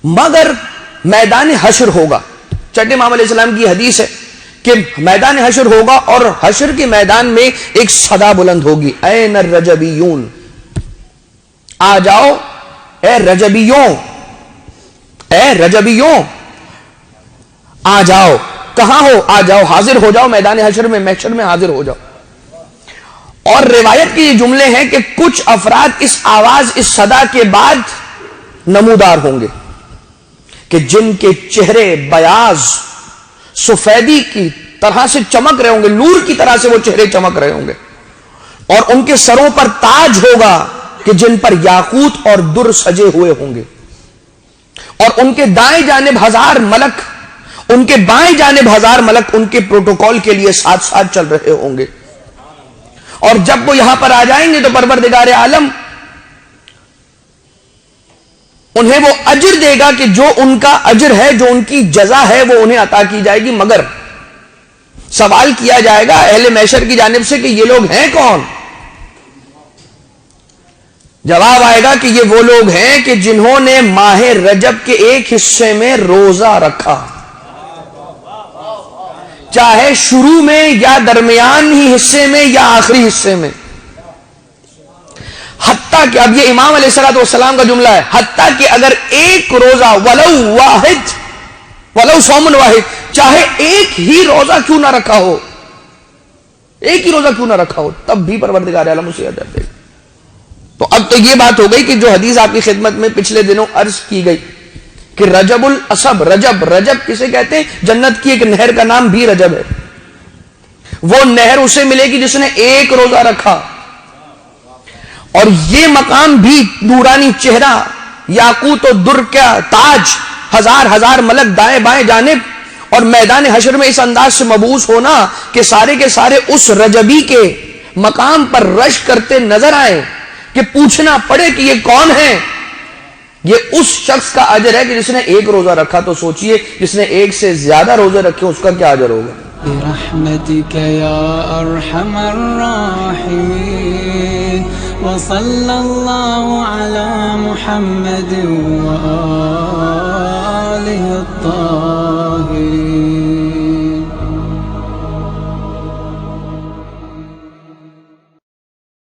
مگر میدان حشر ہوگا. چٹے امام علیہ السلام کی حدیث ہے کہ میدان حشر ہوگا اور حشر کے میدان میں ایک صدا بلند ہوگی, این الرجبیون, آ جاؤ اے رجبیوں, اے رجبیوں آ جاؤ. کہاں ہو؟ آ جاؤ, حاضر ہو جاؤ میدان حشر میں, محشر میں حاضر ہو جاؤ. اور روایت کے یہ جملے ہیں کہ کچھ افراد اس آواز, اس صدا کے بعد نمودار ہوں گے کہ جن کے چہرے بیاض سفیدی کی طرح سے چمک رہے ہوں گے, نور کی طرح سے وہ چہرے چمک رہے ہوں گے, اور ان کے سروں پر تاج ہوگا کہ جن پر یاقوت اور در سجے ہوئے ہوں گے, اور ان کے دائیں جانب 1000 ملک, ان کے بائیں جانب 1000 ملک ان کے پروٹوکول کے لیے ساتھ ساتھ چل رہے ہوں گے. اور جب وہ یہاں پر آ جائیں گے تو پروردگار عالم انہیں وہ اجر دے گا کہ جو ان کا اجر ہے, جو ان کی جزا ہے وہ انہیں عطا کی جائے گی. مگر سوال کیا جائے گا اہل محشر کی جانب سے کہ یہ لوگ ہیں کون؟ جواب آئے گا کہ یہ وہ لوگ ہیں کہ جنہوں نے ماہ رجب کے ایک حصے میں روزہ رکھا, چاہے شروع میں یا درمیان ہی حصے میں یا آخری حصے میں. حتیٰ کہ اب یہ امام علیہ السلام کا جملہ ہے, حتیٰ کہ اگر ایک روزہ ولو واحد, ولو صوم واحد, چاہے ایک ہی روزہ کیوں نہ رکھا ہو, ایک ہی روزہ کیوں نہ رکھا ہو, تب بھی پروردگار عالم اسے اجر دے گا. تو اب تو یہ بات ہو گئی کہ جو حدیث آپ کی خدمت میں پچھلے دنوں عرض کی گئی کہ رجب الاسب, رجب کسے کہتے ہیں؟ جنت کی ایک نہر کا نام بھی رجب ہے. وہ نہر اسے ملے گی جس نے ایک روزہ رکھا. اور یہ مقام بھی نورانی چہرہ, یاقوت و در کا تاج, 1000 ملک دائیں بائیں جانب, اور میدان حشر میں اس انداز سے مبعوث ہونا کہ سارے کے سارے اس رجبی کے مقام پر رش کرتے نظر آئیں کہ پوچھنا پڑے کہ یہ کون ہے. یہ اس شخص کا اجر ہے کہ جس نے ایک روزہ رکھا. تو سوچئے جس نے ایک سے زیادہ روزے رکھے اس کا کیا اجر ہوگا. برحمتك يا أرحم الراحمين وصلى الله على محمد وآله الطاهرين.